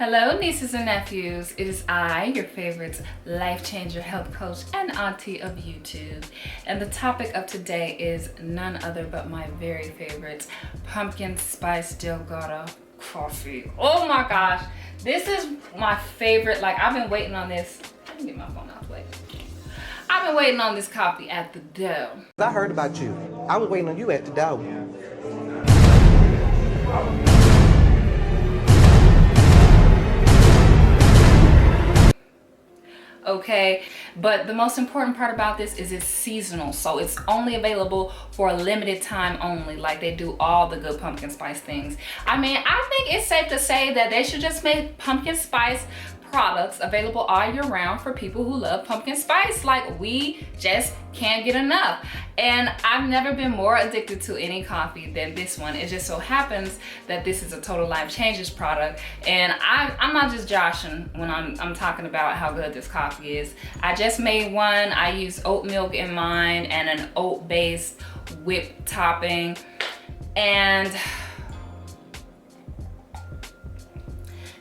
Hello, nieces and nephews. It is I, your favorite life changer, health coach, and auntie of YouTube. And the topic of today is none other but my very favorite pumpkin spice Delgada coffee. Oh my gosh, this is my favorite. Like, I've been waiting on this. Let me get my phone out the way. I've been waiting on this coffee at the door. I heard about you. I was waiting on you at the door. Okay, but the most important part about this is it's seasonal, so it's only available for a limited time only, like they do all the good pumpkin spice things. I mean, I think it's safe to say that they should just make pumpkin spice products available all year round for people who love pumpkin spice. Like, we just can't get enough. And I've never been more addicted to any coffee than this one. It just so happens that this is a Total Life Changes product, and I'm not just joshing when I'm talking about how good this coffee is. I just made one. I use oat milk in mine and an oat based whipped topping, and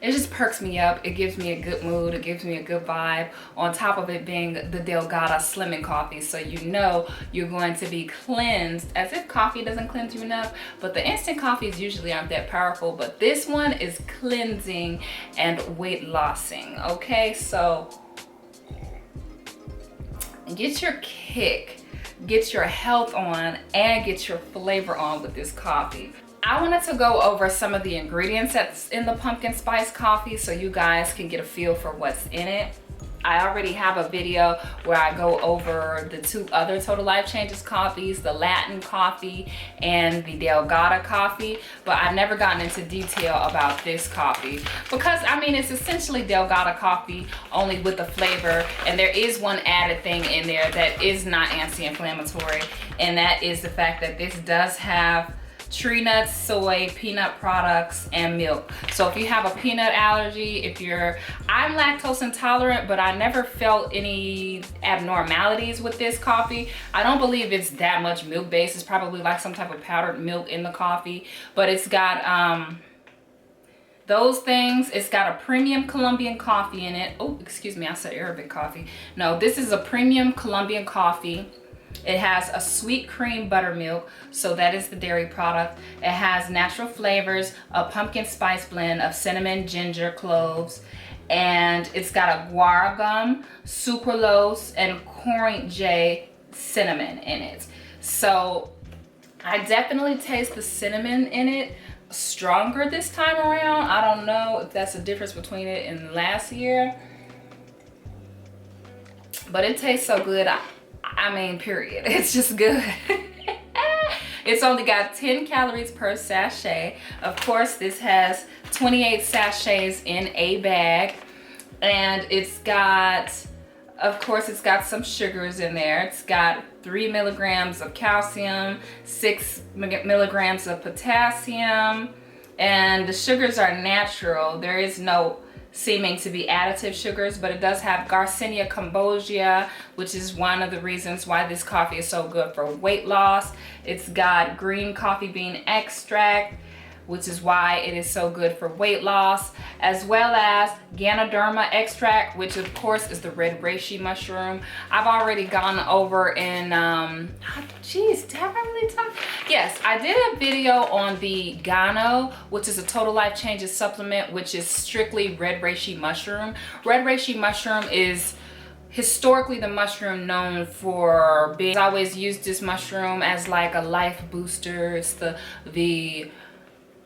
it just perks me up. It gives me a good mood. It gives me a good vibe. On top of it being the Delgada slimming coffee, so you know you're going to be cleansed, as if coffee doesn't cleanse you enough. But the instant coffees usually aren't that powerful, but this one is cleansing and weight lossing. Okay, so get your kick, get your health on, and get your flavor on with this coffee. I wanted to go over some of the ingredients that's in the pumpkin spice coffee so you guys can get a feel for what's in it. I already have a video where I go over the two other Total Life Changes coffees, the Latin coffee and the Delgada coffee, but I've never gotten into detail about this coffee because, I mean, it's essentially Delgada coffee only with the flavor, and there is one added thing in there that is not anti-inflammatory, and that is the fact that this does have tree nuts, soy, peanut products, and milk. So if you have a peanut allergy, I'm lactose intolerant, but I never felt any abnormalities with this coffee. I don't believe it's that much milk based. It's probably like some type of powdered milk in the coffee, but it's got those things. It's got a premium Colombian coffee in it. Oh, excuse me, I said Arabic coffee. No, this is a premium Colombian coffee. It has a sweet cream buttermilk, so that is the dairy product. It has natural flavors, a pumpkin spice blend of cinnamon, ginger, cloves, and it's got a guar gum, sucralose, and Corinth J cinnamon in it. So I definitely taste the cinnamon in it stronger this time around. I don't know if that's the difference between it and last year, but it tastes so good. I mean, period. It's just good. It's only got 10 calories per sachet. Of course, this has 28 sachets in a bag. And it's got, of course, it's got some sugars in there. It's got 3 milligrams of calcium, 6 milligrams of potassium. And the sugars are natural. There is no seeming to be additive sugars, but it does have Garcinia cambogia, which is one of the reasons why this coffee is so good for weight loss. It's got green coffee bean extract, which is why it is so good for weight loss, as well as Ganoderma extract, which of course is the red reishi mushroom. I've already gone over in, geez, did I really talk? Yes, I did a video on the Gano, which is a Total Life Changes supplement, which is strictly red reishi mushroom. Red reishi mushroom is historically the mushroom known for being, I always used this mushroom as like a life booster. It's the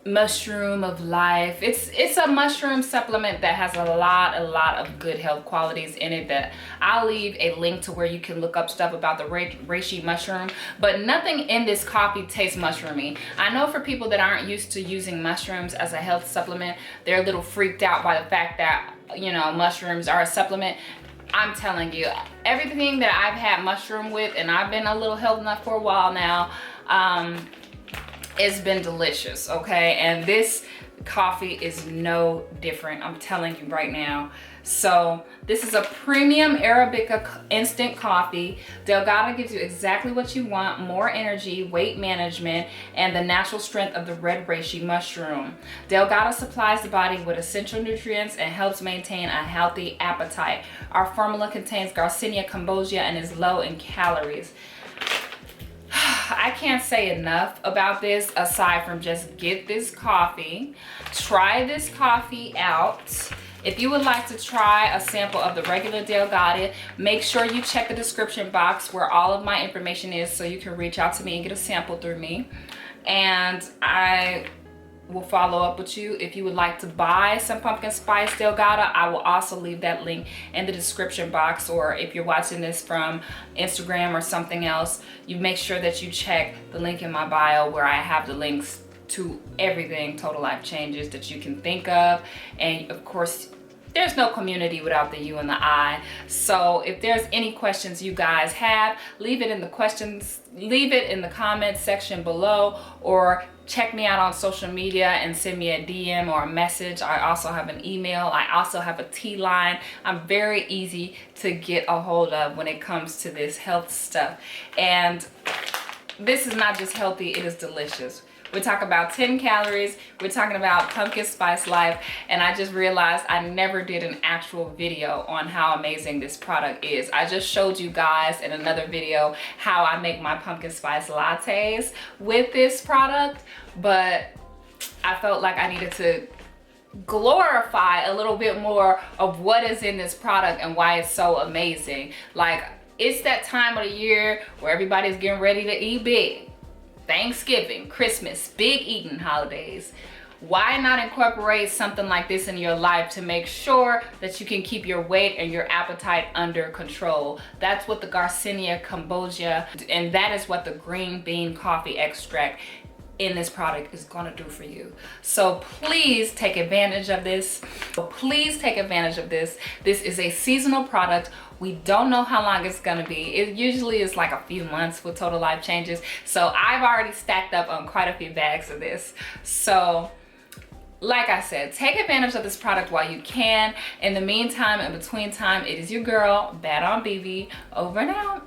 mushroom of life. It's a mushroom supplement that has a lot of good health qualities in it that I'll leave a link to where you can look up stuff about the reishi mushroom, but nothing in this coffee tastes mushroomy. I know for people that aren't used to using mushrooms as a health supplement, they're a little freaked out by the fact that, you know, mushrooms are a supplement. I'm telling you, everything that I've had mushroom with, and I've been a little health nut for a while now, it's been delicious, okay? And this coffee is no different. I'm telling you right now. So this is a premium Arabica instant coffee. Delgada gives you exactly what you want: more energy, weight management, and the natural strength of the red reishi mushroom. Delgada supplies the body with essential nutrients and helps maintain a healthy appetite. Our formula contains Garcinia cambogia and is low in calories. I can't say enough about this aside from just get this coffee. Try this coffee out. If you would like to try a sample of the regular Delgada, make sure you check the description box where all of my information is so you can reach out to me and get a sample through me. And I will follow up with you. If you would like to buy some pumpkin spice Delgada, I will also leave that link in the description box. Or if you're watching this from Instagram or something else, you make sure that you check the link in my bio where I have the links to everything Total Life Changes that you can think of. And of course, there's no community without the you and the I. So if there's any questions you guys have, leave it in the comments section below, or check me out on social media and send me a DM or a message. I also have an email. I also have a T line. I'm very easy to get a hold of when it comes to this health stuff. And this is not just healthy, it is delicious. We're talking about 10 calories. We're talking about pumpkin spice life. And I just realized I never did an actual video on how amazing this product is. I just showed you guys in another video how I make my pumpkin spice lattes with this product. But I felt like I needed to glorify a little bit more of what is in this product and why it's so amazing. Like, it's that time of the year where everybody's getting ready to eat big. Thanksgiving, Christmas, big eating holidays. Why not incorporate something like this in your life to make sure that you can keep your weight and your appetite under control? That's what the Garcinia cambogia, and that is what the green bean coffee extract in this product is gonna do for you. So please take advantage of this. Please take advantage of this. This is a seasonal product. We don't know how long it's gonna be. It usually is like a few months with Total Life Changes. So I've already stacked up on quite a few bags of this. So like I said, take advantage of this product while you can. In the meantime, in between time, it is your girl, Bad on BB, over and out.